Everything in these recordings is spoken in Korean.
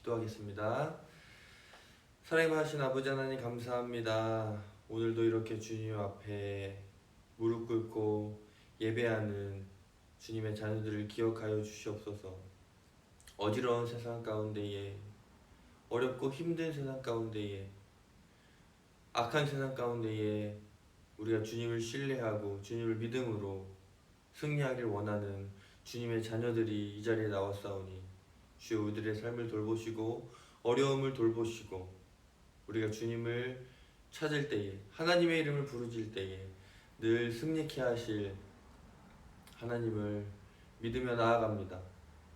기도하겠습니다. 사랑하신 아버지 하나님 감사합니다. 오늘도 이렇게 주님 앞에 무릎 꿇고 예배하는 주님의 자녀들을 기억하여 주시옵소서. 어지러운 세상 가운데에, 어렵고 힘든 세상 가운데에, 악한 세상 가운데에 우리가 주님을 신뢰하고 주님을 믿음으로 승리하길 원하는 주님의 자녀들이 이 자리에 나왔사오니 주여 우리들의 삶을 돌보시고 어려움을 돌보시고 우리가 주님을 찾을 때에, 하나님의 이름을 부르질 때에 늘 승리케 하실 하나님을 믿으며 나아갑니다.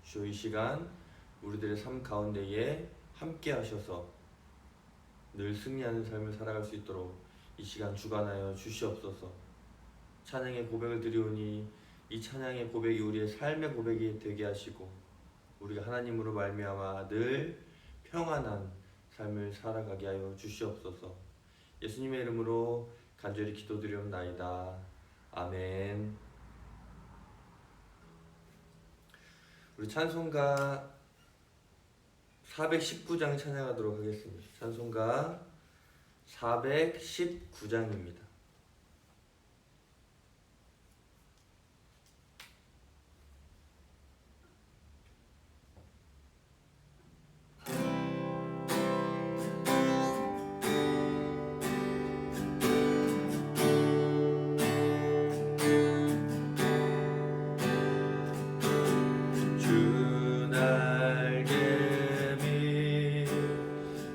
주여 이 시간 우리들의 삶 가운데에 함께 하셔서 늘 승리하는 삶을 살아갈 수 있도록 이 시간 주관하여 주시옵소서. 찬양의 고백을 드리오니 이 찬양의 고백이 우리의 삶의 고백이 되게 하시고 우리가 하나님으로 말미암아 늘 평안한 삶을 살아가게 하여 주시옵소서. 예수님의 이름으로 간절히 기도드리옵나이다. 아멘. 우리 찬송가 419장 찬양하도록 하겠습니다. 찬송가 419장입니다.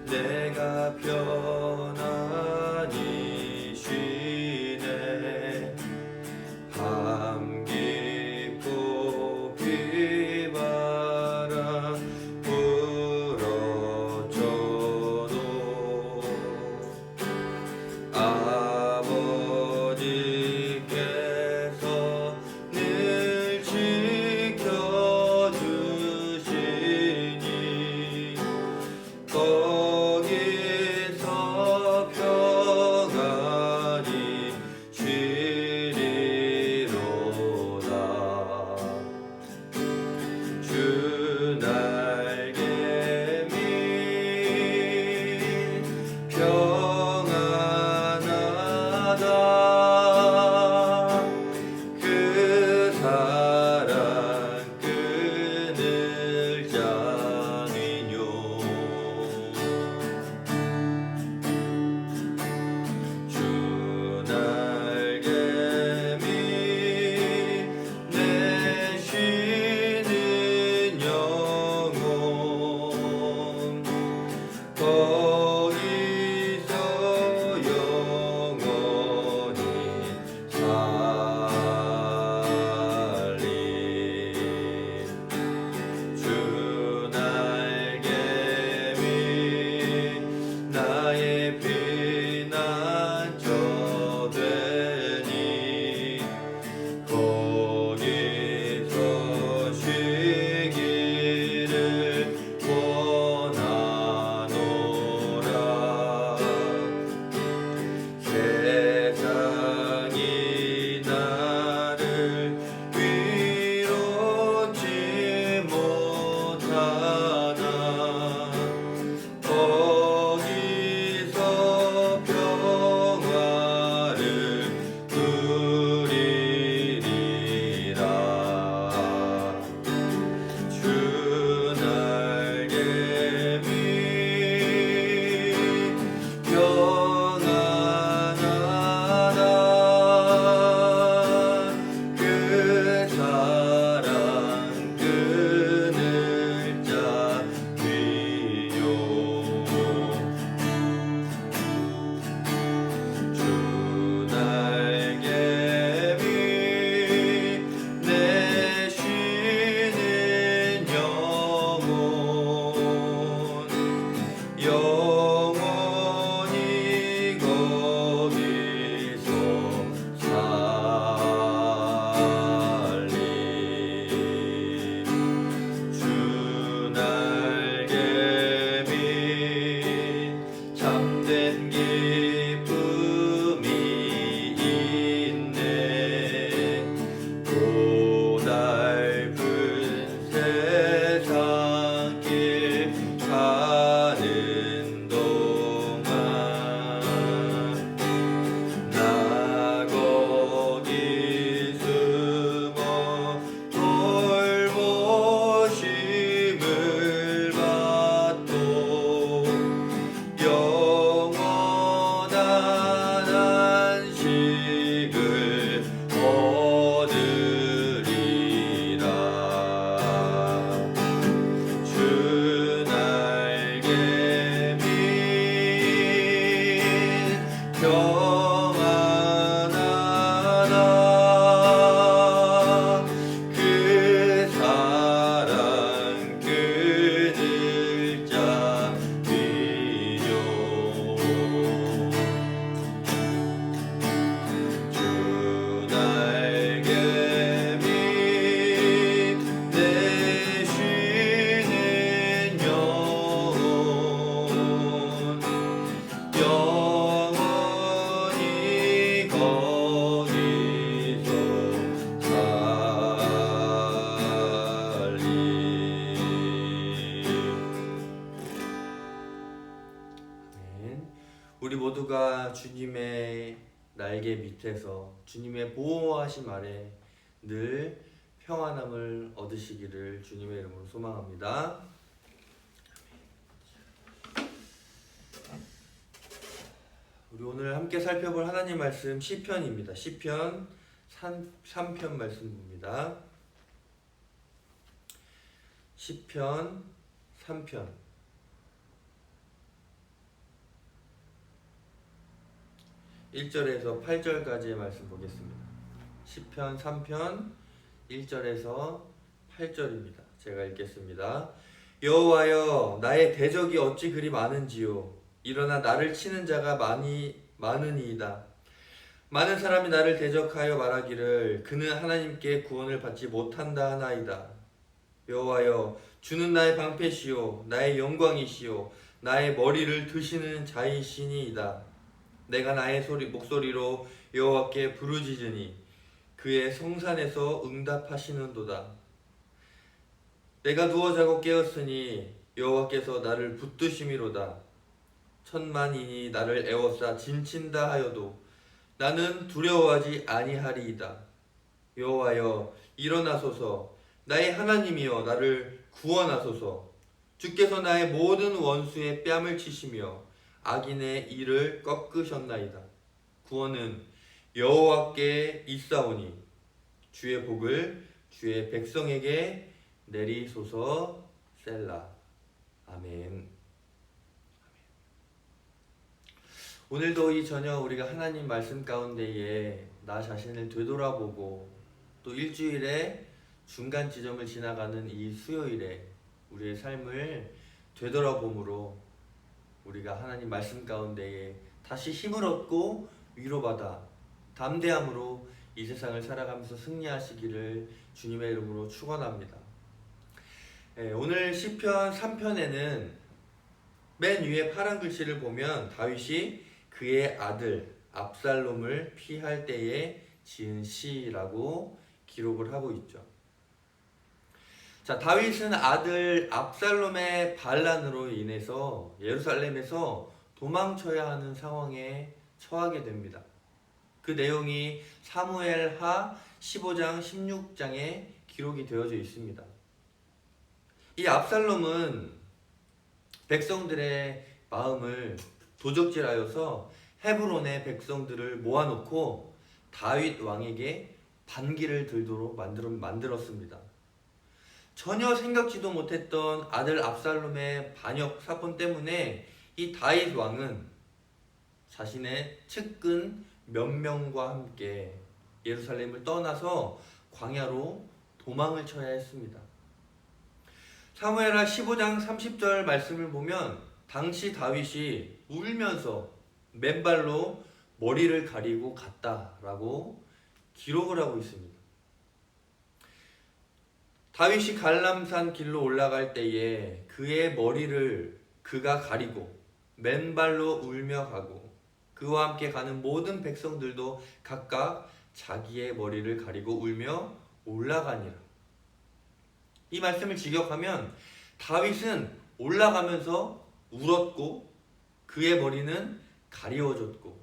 내가 편안히 쉬 우리 모두가 주님의 날개 밑에서 주님의 보호하심 아래 늘 평안함을 얻으시기를 주님의 이름으로 소망합니다. 우리 오늘 함께 살펴볼 하나님 말씀 시편입니다. 시편 3편 말씀 봅니다. 시편 3편 1절에서 8절까지의 말씀 보겠습니다. 시편 3편 1절에서 8절입니다. 제가 읽겠습니다. 여호와여, 나의 대적이 어찌 그리 많은지요. 일어나 나를 치는 자가 많으니이다. 많은 사람이 나를 대적하여 말하기를 그는 하나님께 구원을 받지 못한다 하나이다. 여호와여, 주는 나의 방패시요 나의 영광이시요 나의 머리를 드시는 자이시니이다. 내가 나의 목소리로 여호와께 부르짖으니 그의 성산에서 응답하시는도다. 내가 누워 자고 깨었으니 여호와께서 나를 붙드심이로다. 천만인이 나를 애워싸 진친다 하여도 나는 두려워하지 아니하리이다. 여호와여, 일어나소서. 나의 하나님이여, 나를 구원하소서. 주께서 나의 모든 원수의 뺨을 치시며 악인의 일을 꺾으셨나이다. 구원은 여호와께 있사오니 주의 복을 주의 백성에게 내리소서. 셀라. 아멘. 오늘도 이 저녁 우리가 하나님 말씀 가운데에 나 자신을 되돌아보고 또 일주일에 중간 지점을 지나가는 이 수요일에 우리의 삶을 되돌아봄으로 우리가 하나님 말씀 가운데에 다시 힘을 얻고 위로받아 담대함으로 이 세상을 살아가면서 승리하시기를 주님의 이름으로 축원합니다. 오늘 시편 3편에는 맨 위에 파란 글씨를 보면 다윗이 그의 아들 압살롬을 피할 때에 지은 시라고 기록을 하고 있죠. 자, 다윗은 아들 압살롬의 반란으로 인해서 예루살렘에서 도망쳐야 하는 상황에 처하게 됩니다. 그 내용이 사무엘하 15장 16장에 기록이 되어져 있습니다. 이 압살롬은 백성들의 마음을 도적질하여서 헤브론의 백성들을 모아놓고 다윗 왕에게 반기를 들도록 만들었습니다. 전혀 생각지도 못했던 아들 압살롬의 반역 사건 때문에 이 다윗 왕은 자신의 측근 몇 명과 함께 예루살렘을 떠나서 광야로 도망을 쳐야 했습니다. 사무엘하 15장 30절 말씀을 보면 당시 다윗이 울면서 맨발로 머리를 가리고 갔다라고 기록을 하고 있습니다. 다윗이 갈람산 길로 올라갈 때에 그의 머리를 그가 가리고 맨발로 울며 가고 그와 함께 가는 모든 백성들도 각각 자기의 머리를 가리고 울며 올라가니라. 이 말씀을 직역하면 다윗은 올라가면서 울었고 그의 머리는 가리워졌고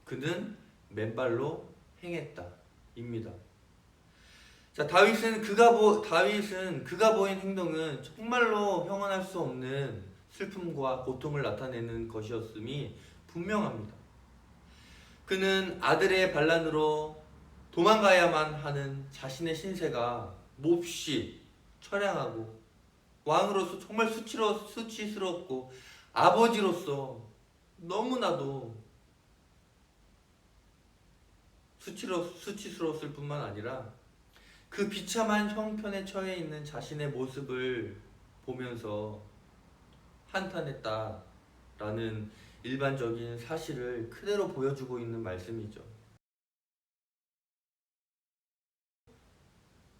그는 맨발로 행했다 입니다. 자, 다윗은 그가 보인 행동은 정말로 형언할 수 없는 슬픔과 고통을 나타내는 것이었음이 분명합니다. 그는 아들의 반란으로 도망가야만 하는 자신의 신세가 몹시 처량하고 왕으로서 정말 수치스럽고 아버지로서 너무나도 수치스러웠을 뿐만 아니라 그 비참한 형편에 처해 있는 자신의 모습을 보면서 한탄했다라는 일반적인 사실을 그대로 보여주고 있는 말씀이죠.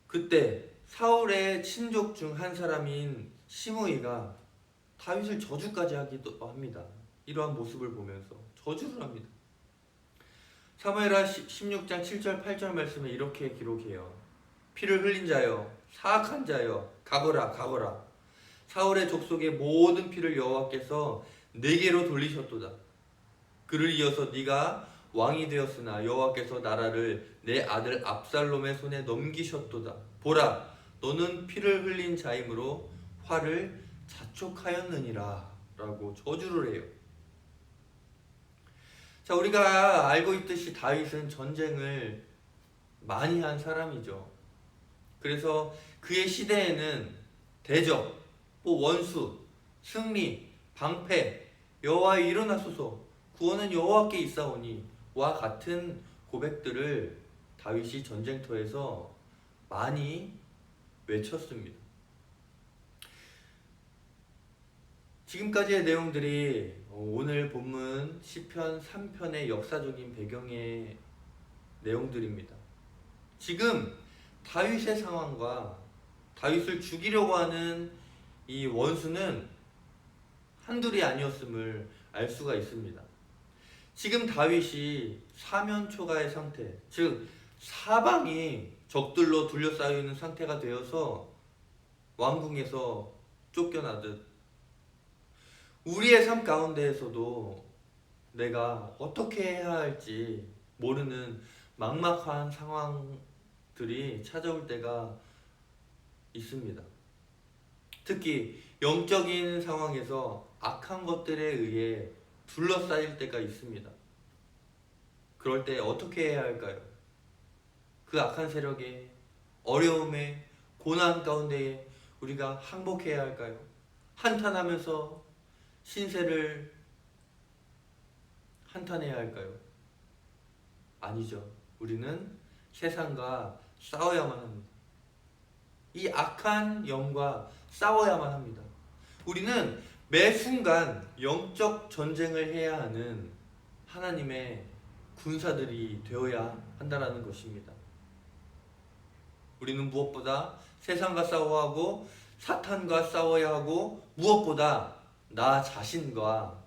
그때 사울의 친족 중 한 사람인 시므이가 다윗을 저주까지 하기도 합니다. 이러한 모습을 보면서 저주를 합니다. 사무엘하 16장 7절 8절 말씀에 이렇게 기록해요. 피를 흘린 자여, 사악한 자여, 가거라 가거라. 사울의 족속의 모든 피를 여호와께서 내게로 돌리셨도다. 그를 이어서 네가 왕이 되었으나 여호와께서 나라를 내 아들 압살롬의 손에 넘기셨도다. 보라, 너는 피를 흘린 자이므로 화를 자촉하였느니라 라고 저주를 해요. 자, 우리가 알고 있듯이 다윗은 전쟁을 많이 한 사람이죠. 그래서 그의 시대에는 대적, 원수, 승리, 방패, 여호와여 일어나소서, 구원은 여호와께 있사오니 와 같은 고백들을 다윗이 전쟁터에서 많이 외쳤습니다. 지금까지의 내용들이 오늘 본문 시편 3편의 역사적인 배경의 내용들입니다. 지금 다윗의 상황과 다윗을 죽이려고 하는 이 원수는 한둘이 아니었음을 알 수가 있습니다. 지금 다윗이 사면초가의 상태, 즉 사방이 적들로 둘러싸여 있는 상태가 되어서 왕궁에서 쫓겨나듯 우리의 삶 가운데에서도 내가 어떻게 해야 할지 모르는 막막한 상황들이 찾아올 때가 있습니다. 특히 영적인 상황에서 악한 것들에 의해 둘러싸일 때가 있습니다. 그럴 때 어떻게 해야 할까요? 그 악한 세력의 어려움에 고난 가운데 우리가 항복해야 할까요? 한탄하면서 신세를 한탄해야 할까요? 아니죠. 우리는 세상과 싸워야만 합니다. 이 악한 영과 싸워야만 합니다. 우리는 매 순간 영적 전쟁을 해야 하는 하나님의 군사들이 되어야 한다는 것입니다. 우리는 무엇보다 세상과 싸워야 하고 사탄과 싸워야 하고 무엇보다 나 자신과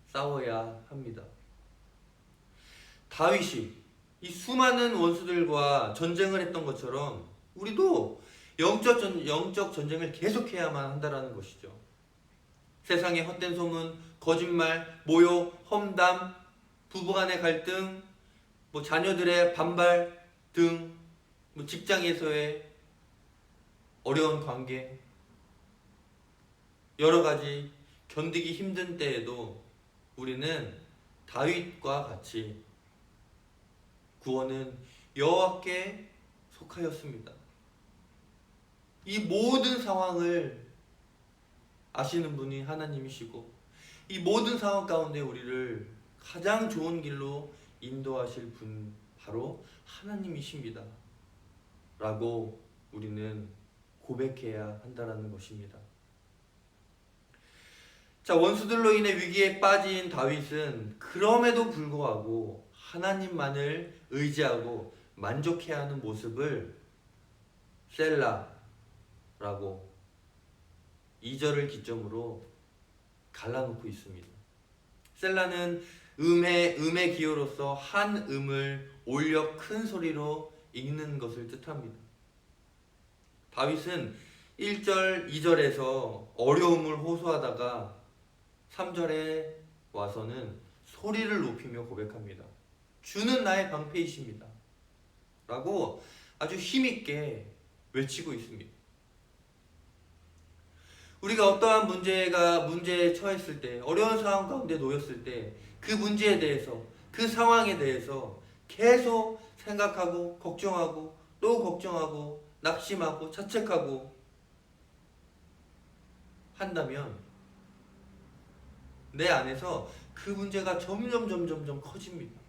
싸워야 합니다. 다윗이 이 수많은 원수들과 전쟁을 했던 것처럼 우리도 영적 전쟁을 계속해야만 한다는 것이죠. 세상의 헛된 소문, 거짓말, 모욕, 험담, 부부간의 갈등, 자녀들의 반발 등, 직장에서의 어려운 관계, 여러 가지 견디기 힘든 때에도 우리는 다윗과 같이 구원은 여호와께 속하였습니다. 이 모든 상황을 아시는 분이 하나님이시고 이 모든 상황 가운데 우리를 가장 좋은 길로 인도하실 분 바로 하나님이십니다. 라고 우리는 고백해야 한다는 것입니다. 자, 원수들로 인해 위기에 빠진 다윗은 그럼에도 불구하고 하나님만을 의지하고 만족해야 하는 모습을 셀라라고 2절을 기점으로 갈라놓고 있습니다. 셀라는 음의 기호로서 한 음을 올려 큰 소리로 읽는 것을 뜻합니다. 다윗은 1절, 2절에서 어려움을 호소하다가 3절에 와서는 소리를 높이며 고백합니다. 주는 나의 방패이십니다. 라고 아주 힘있게 외치고 있습니다. 우리가 어떠한 문제에 처했을 때, 어려운 상황 가운데 놓였을 때, 그 문제에 대해서, 그 상황에 대해서 계속 생각하고, 걱정하고, 또 걱정하고, 낙심하고, 자책하고 한다면 내 안에서 그 문제가 점점 커집니다.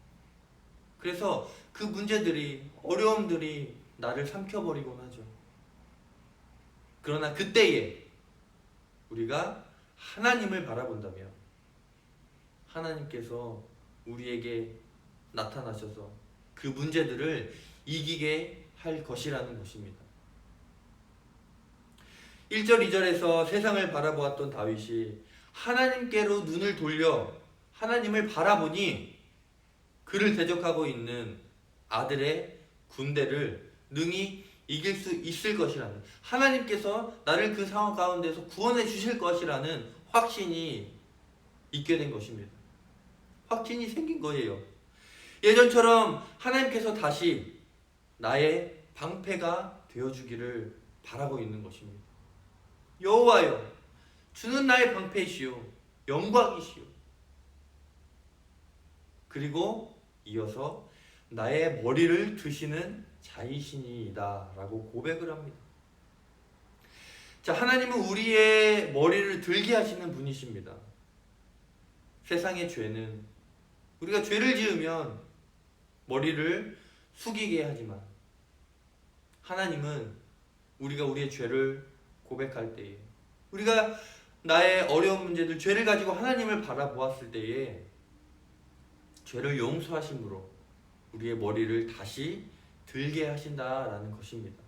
그래서 그 문제들이, 어려움들이 나를 삼켜버리곤 하죠. 그러나 그때에 우리가 하나님을 바라본다면 하나님께서 우리에게 나타나셔서 그 문제들을 이기게 할 것이라는 것입니다. 1절, 2절에서 세상을 바라보았던 다윗이 하나님께로 눈을 돌려 하나님을 바라보니 그를 대적하고 있는 아들의 군대를 능히 이길 수 있을 것이라는, 하나님께서 나를 그 상황 가운데서 구원해 주실 것이라는 확신이 있게 된 것입니다. 확신이 생긴 거예요. 예전처럼 하나님께서 다시 나의 방패가 되어주기를 바라고 있는 것입니다. 여호와여, 주는 나의 방패이시오, 영광이시오. 그리고 이어서 나의 머리를 드시는 자이시니이다 라고 고백을 합니다. 자, 하나님은 우리의 머리를 들게 하시는 분이십니다. 세상의 죄는 우리가 죄를 지으면 머리를 숙이게 하지만 하나님은 우리가 우리의 죄를 고백할 때에, 우리가 나의 어려운 문제들, 죄를 가지고 하나님을 바라보았을 때에 죄를 용서하심으로 우리의 머리를 다시 들게 하신다라는 것입니다.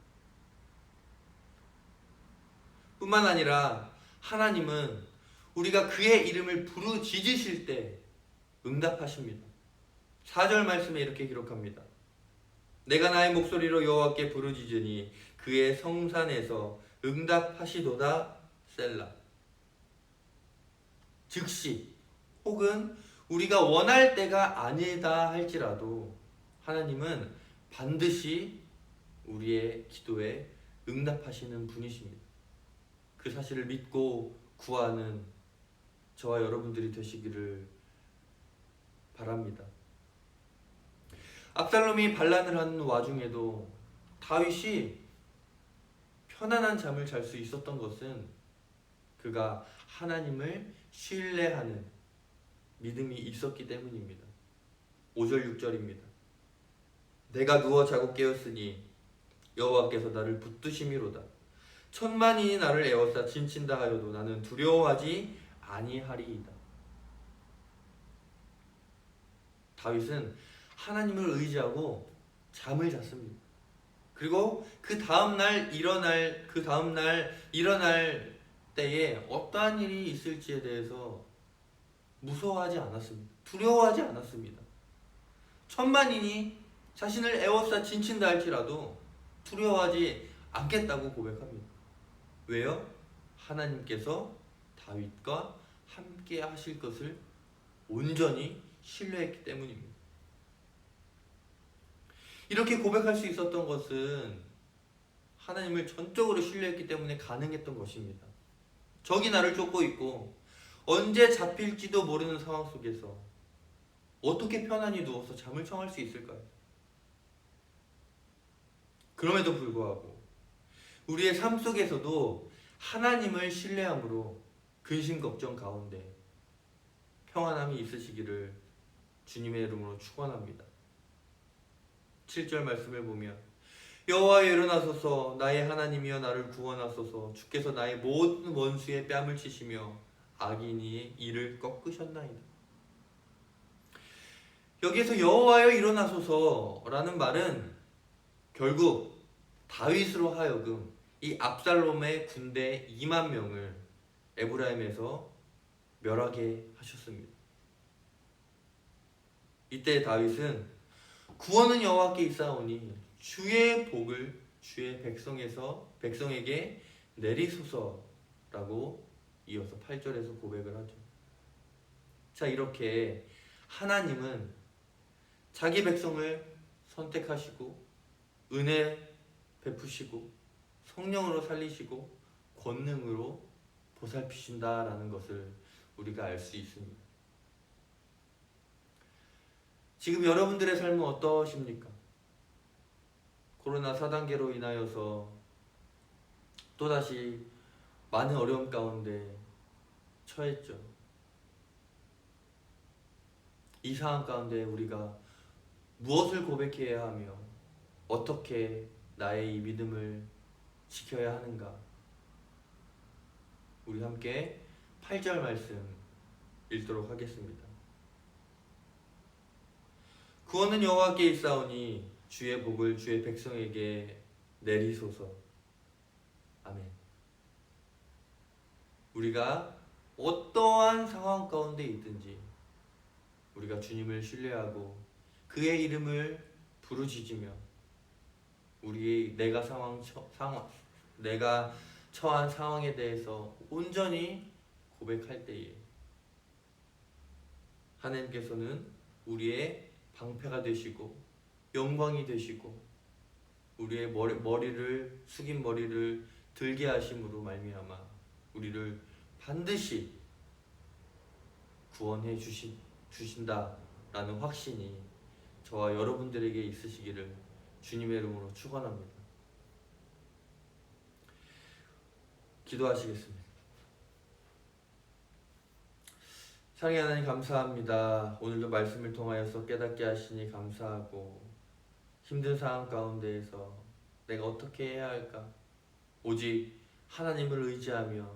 뿐만 아니라 하나님은 우리가 그의 이름을 부르짖으실 때 응답하십니다. 4절 말씀에 이렇게 기록합니다. 내가 나의 목소리로 여호와께 부르짖으니 그의 성산에서 응답하시도다. 셀라. 즉시 혹은 우리가 원할 때가 아니다 할지라도 하나님은 반드시 우리의 기도에 응답하시는 분이십니다. 그 사실을 믿고 구하는 저와 여러분들이 되시기를 바랍니다. 압살롬이 반란을 하는 와중에도 다윗이 편안한 잠을 잘 수 있었던 것은 그가 하나님을 신뢰하는 믿음이 있었기 때문입니다. 5절 6절입니다. 내가 누워 자고 깨었으니 여호와께서 나를 붙드심이로다. 천만인이 나를 에워싸 진친다 하여도 나는 두려워하지 아니하리이다. 다윗은 하나님을 의지하고 잠을 잤습니다. 그리고 그 다음날 일어날 때에 어떠한 일이 있을지에 대해서 무서워하지 않았습니다. 두려워하지 않았습니다. 천만인이 자신을 에워싸 진친다 할지라도 두려워하지 않겠다고 고백합니다. 왜요? 하나님께서 다윗과 함께 하실 것을 온전히 신뢰했기 때문입니다. 이렇게 고백할 수 있었던 것은 하나님을 전적으로 신뢰했기 때문에 가능했던 것입니다. 적이 나를 쫓고 있고 언제 잡힐지도 모르는 상황 속에서 어떻게 편안히 누워서 잠을 청할 수 있을까요? 그럼에도 불구하고 우리의 삶 속에서도 하나님을 신뢰함으로 근심 걱정 가운데 평안함이 있으시기를 주님의 이름으로 축원합니다. 7절 말씀을 보면 여호와여 일어나소서, 나의 하나님이여 나를 구원하소서. 주께서 나의 모든 원수의 뺨을 치시며 악인의 이를 꺾으셨나이다. 여기에서 여호와여 일어나소서라는 말은 결국 다윗으로 하여금 이 압살롬의 군대 2만 명을 에브라임에서 멸하게 하셨습니다. 이때 다윗은 구원은 여호와께 있사오니 주의 복을 주의 백성에게 내리소서라고 이어서 8절에서 고백을 하죠. 자, 이렇게 하나님은 자기 백성을 선택하시고 은혜 베푸시고 성령으로 살리시고 권능으로 보살피신다라는 것을 우리가 알 수 있습니다. 지금 여러분들의 삶은 어떠십니까? 코로나 4단계로 인하여서 또다시 많은 어려움 가운데 처했죠. 이 상황 가운데 우리가 무엇을 고백해야 하며 어떻게 나의 이 믿음을 지켜야 하는가? 우리 함께 8절 말씀 읽도록 하겠습니다. 구원은 여호와께 있사오니 주의 복을 주의 백성에게 내리소서. 아멘. 우리가 어떠한 상황 가운데 있든지 우리가 주님을 신뢰하고 그의 이름을 부르짖으며 내가 처한 상황에 대해서 온전히 고백할 때에 하나님께서는 우리의 방패가 되시고 영광이 되시고 우리의 머리를 숙인 머리를 들게 하심으로 말미암아 우리를 반드시 구원해 주신다라는 확신이 저와 여러분들에게 있으시기를 주님의 이름으로 축원합니다. 기도하시겠습니다. 사랑의 하나님 감사합니다. 오늘도 말씀을 통하여서 깨닫게 하시니 감사하고 힘든 상황 가운데에서 내가 어떻게 해야 할까? 오직 하나님을 의지하며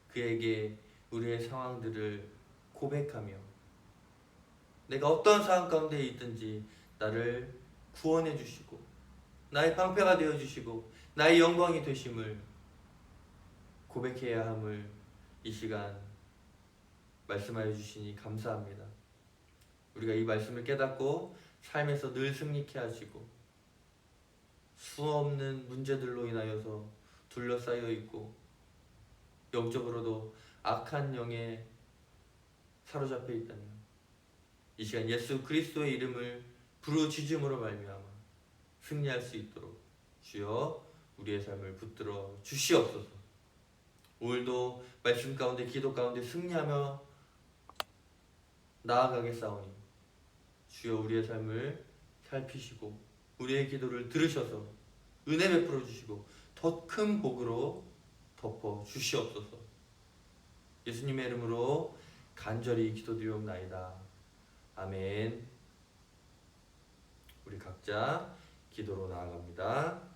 그에게 우리의 상황들을 고백하며 내가 어떤 상황 가운데 있든지 나를 구원해 주시고 나의 방패가 되어 주시고 나의 영광이 되심을 고백해야 함을 이 시간 말씀하여 주시니 감사합니다. 우리가 이 말씀을 깨닫고 삶에서 늘 승리케 하시고 수없는 문제들로 인하여서 둘러싸여 있고 영적으로도 악한 영에 사로잡혀 있다면 이 시간 예수 그리스도의 이름을 부르짖음으로 말미암아 승리할 수 있도록 주여 우리의 삶을 붙들어 주시옵소서. 오늘도 말씀 가운데 기도 가운데 승리하며 나아가겠사오니 주여 우리의 삶을 살피시고 우리의 기도를 들으셔서 은혜 베풀어 주시고 더 큰 복으로 덮어 주시옵소서. 예수님의 이름으로 간절히 기도드리옵나이다. 아멘. 우리 각자 기도로 나아갑니다.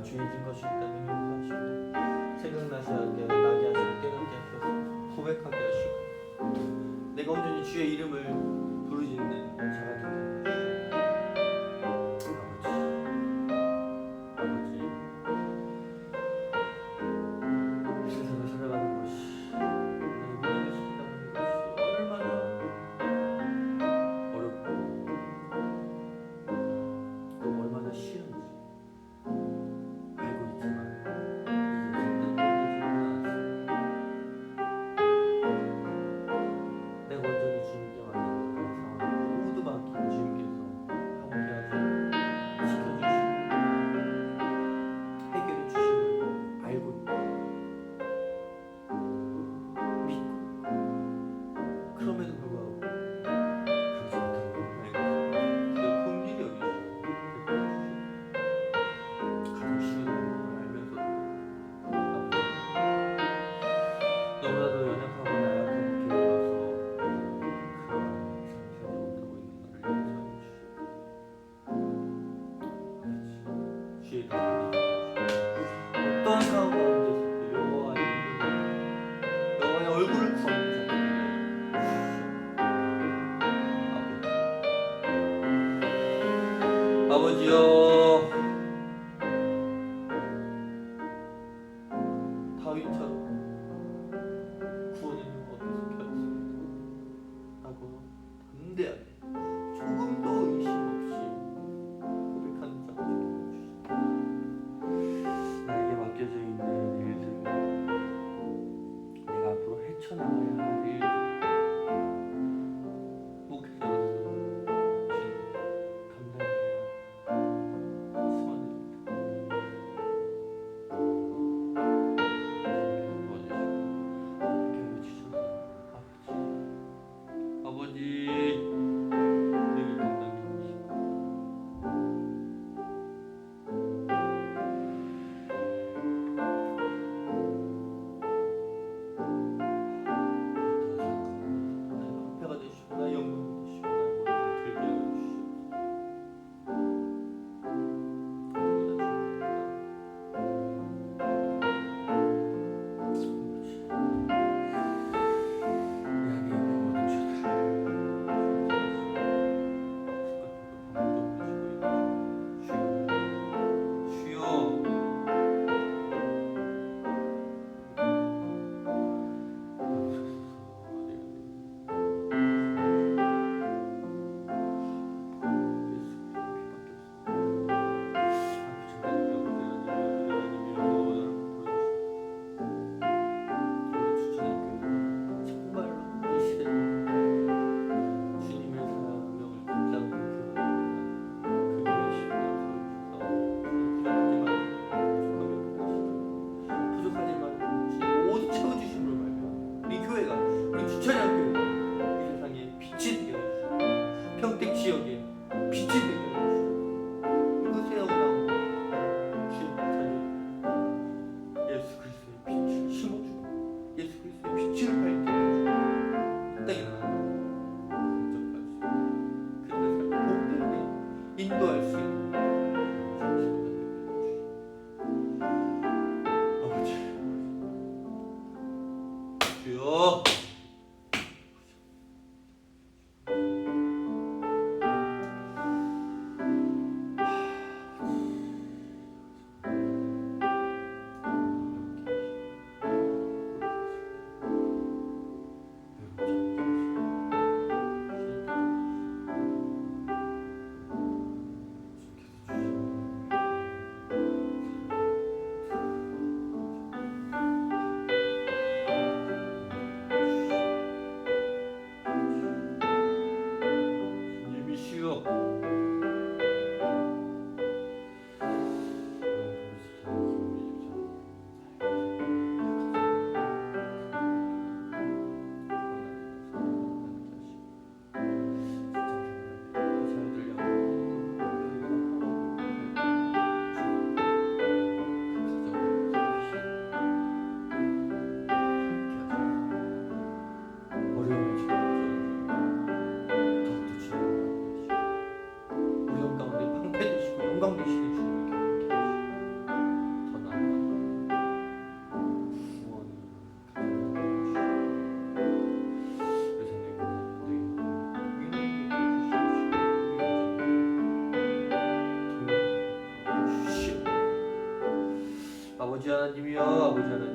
죄진 것이 있다면 용서하시고 생각나게 하시고 깨닫게 하셔서 고백하게 하시고 내가 온전히 주의 이름을 부르짖는 자가 되게 하시고 아버지 세상을 살아가는 것이 내 믿음을 지킨다는 것이 얼마나 어렵고 또 얼마나 쉬운지 어떤 상황 가운데서도 여호와의 얼굴을 구하는 자들이여 아버지여 다윗처럼 구원의 영광 어디서 켰습니다 하고 담대하게 조금도 의심 없이 고백하는 자가 되게 해주시옵소서. 나에게 맡겨져 있는 일들, 내가 앞으로 헤쳐나가야 할 일들, 목회자로서 감당해야 할 수많은 일들 도와주시고 함께 하여 주셔서 아버지 주여. 아버지 하나님이여, 아버지 하나님.